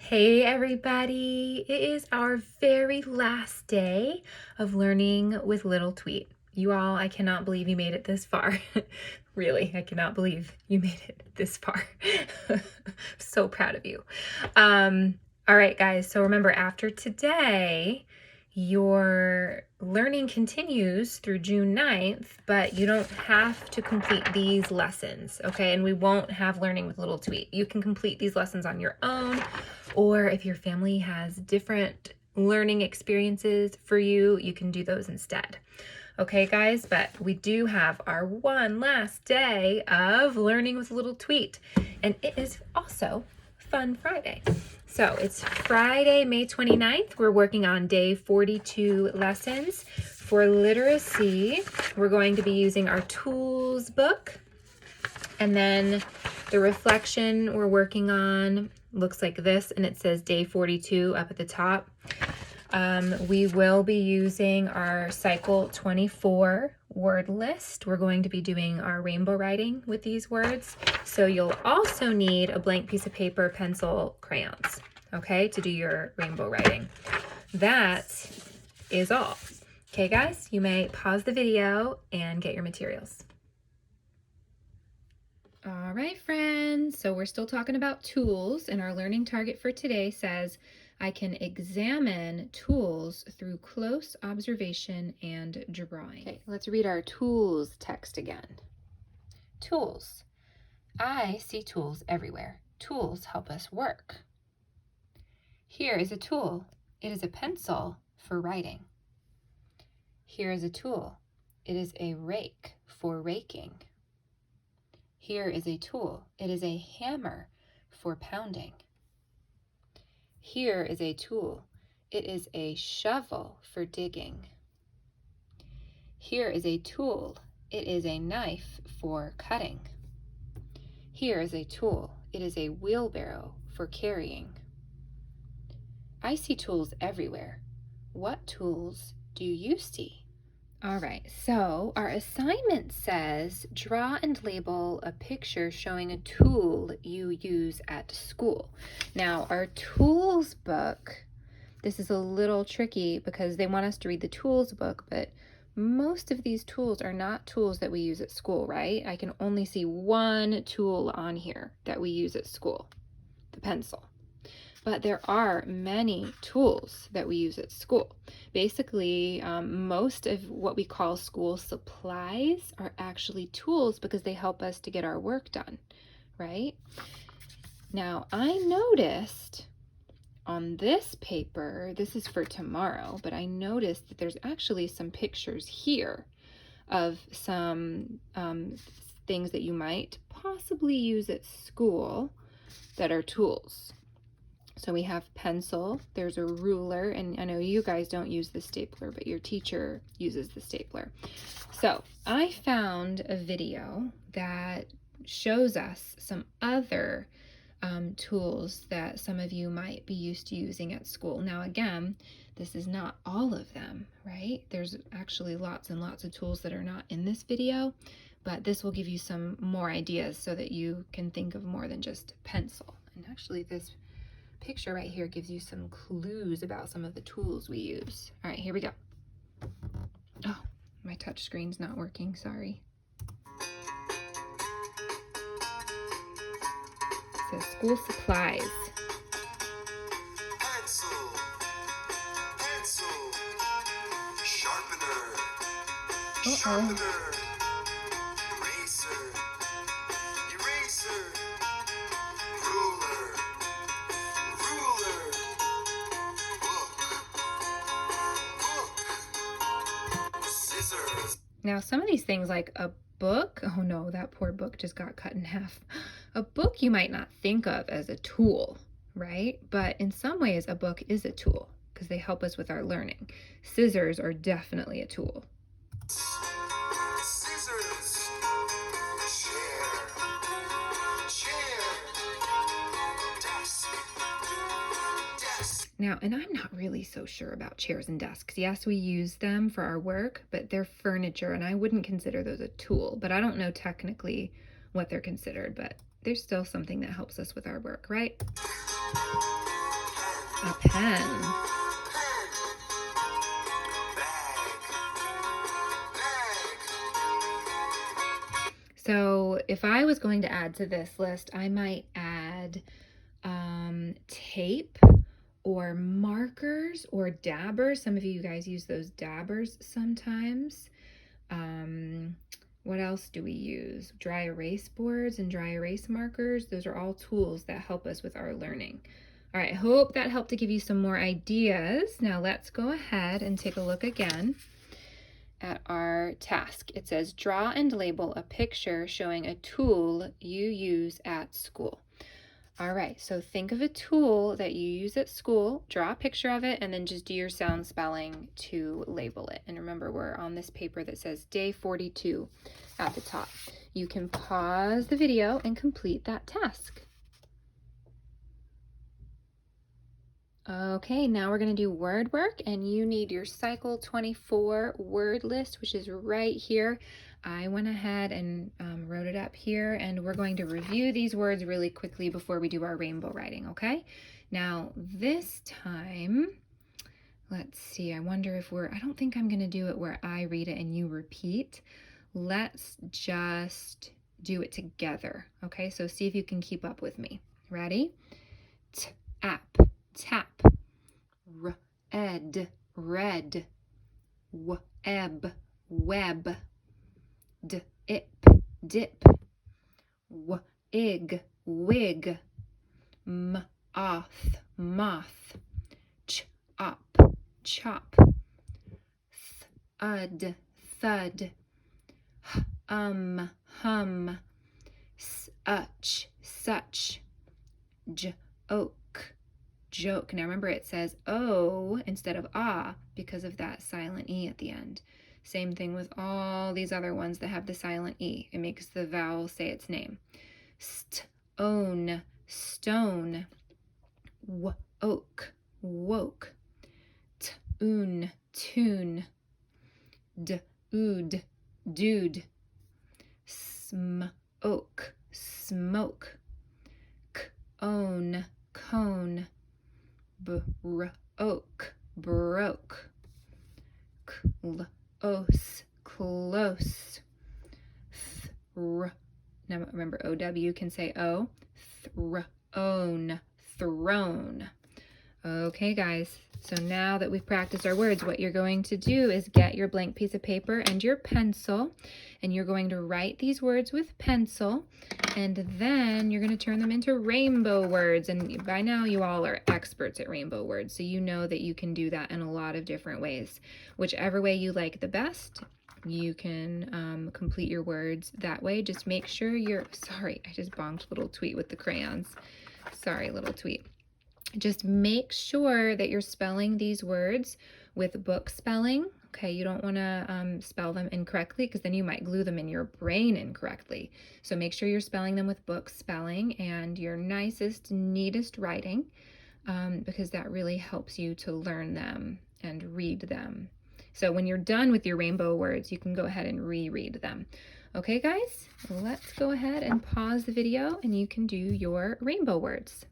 Hey everybody, it is our very last day of learning with Little Tweet. You all, I cannot believe you made it this far. Really, I cannot believe you made it this far. So proud of you. All right, guys, so remember after today, your learning continues through June 9th, but you don't have to complete these lessons, okay? And we won't have learning with Little Tweet. You can complete these lessons on your own, or if your family has different learning experiences for you, you can do those instead. Okay, guys, but we do have our one last day of learning with Little Tweet, and it is also Fun Friday. So it's Friday, May 29th. We're working on day 42 lessons. For literacy, we're going to be using our tools book. And then the reflection we're working on looks like this, and it says day 42 up at the top. We will be using our Cycle 24 word list. We're going to be doing our rainbow writing with these words. So you'll also need a blank piece of paper, pencil, crayons, okay, to do your rainbow writing. That is all. Okay, guys, you may pause the video and get your materials. All right, friends, so we're still talking about tools, and our learning target for today says, I can examine tools through close observation and drawing. Okay, let's read our tools text again. Tools. I see tools everywhere. Tools help us work. Here is a tool. It is a pencil for writing. Here is a tool. It is a rake for raking. Here is a tool. It is a hammer for pounding. Here is a tool. It is a shovel for digging. Here is a tool. It is a knife for cutting. Here is a tool. It is a wheelbarrow for carrying. I see tools everywhere. What tools do you see? All right, so our assignment says draw and label a picture showing a tool you use at school. Now, our tools book, this is a little tricky because they want us to read the tools book, but most of these tools are not tools that we use at school, right? I can only see one tool on here that we use at school, the pencil. But there are many tools that we use at school. Basically, most of what we call school supplies are actually tools because they help us to get our work done, right? Now, I noticed on this paper, this is for tomorrow, but I noticed that there's actually some pictures here of some things that you might possibly use at school that are tools. So we have pencil, there's a ruler, and I know you guys don't use the stapler, but your teacher uses the stapler. So I found a video that shows us some other tools that some of you might be used to using at school. Now again, this is not all of them, right? There's actually lots and lots of tools that are not in this video, but this will give you some more ideas so that you can think of more than just pencil. And actually this picture right here gives you some clues about some of the tools we use. All right, here we go. Oh, my touch screen's not working, sorry. It says school supplies. Pencil, pencil, sharpener, sharpener, eraser, eraser, ruler, ruler, book, scissors. Now, some of these things like a book, oh no, that poor book just got cut in half. A book you might not think of as a tool, right? But in some ways, a book is a tool because they help us with our learning. Scissors are definitely a tool. Scissors, chair, chair, desk, desk. Now, and I'm not really so sure about chairs and desks. Yes, we use them for our work, but they're furniture, and I wouldn't consider those a tool. But I don't know technically what they're considered, but they're still something that helps us with our work, right? A pen. Pen. Bag. Bag. So if I was going to add to this list, I might add tape or markers or dabbers. Some of you guys use those dabbers sometimes. What else do we use? Dry erase boards and dry erase markers. Those are all tools that help us with our learning. All right, I hope that helped to give you some more ideas. Now let's go ahead and take a look again at our task. It says, draw and label a picture showing a tool you use at school. All right, so think of a tool that you use at school, draw a picture of it, and then just do your sound spelling to label it. And remember, we're on this paper that says day 42 at the top. You can pause the video and complete that task. Okay, now we're going to do word work, and you need your Cycle 24 word list, which is right here. I went ahead and wrote it up here, and we're going to review these words really quickly before we do our rainbow writing, okay? Now, this time, let's see, I wonder if I don't think I'm going to do it where I read it and you repeat. Let's just do it together, okay? So see if you can keep up with me. Ready? Tap, tap. Red, red. Web, web. Dip, dip. Wig, wig. Moth, moth. Chop, chop. Thud, thud. Hum, such, such. Joke, joke. Now remember, it says O instead of ah because of that silent E at the end. Same thing with all these other ones that have the silent E. It makes the vowel say its name. Stone, stone. Woke, woke. Tune, tune. Dude, dude. Smoke, smoke. Cone, cone. Broke, broke. Close, close. Now remember, OW can say O. Throne, throne. Okay, guys, so now that we've practiced our words, what you're going to do is get your blank piece of paper and your pencil, and you're going to write these words with pencil, and then you're going to turn them into rainbow words. And by now you all are experts at rainbow words, so you know that you can do that in a lot of different ways. Whichever way you like the best, you can complete your words that way. Just make sure sorry, I just bonked little Tweet with the crayons. Sorry, little Tweet. Just make sure that you're spelling these words with book spelling. Okay, you don't want to spell them incorrectly because then you might glue them in your brain incorrectly. So make sure you're spelling them with book spelling and your nicest, neatest writing because that really helps you to learn them and read them. So when you're done with your rainbow words, you can go ahead and reread them. Okay, guys, let's go ahead and pause the video and you can do your rainbow words.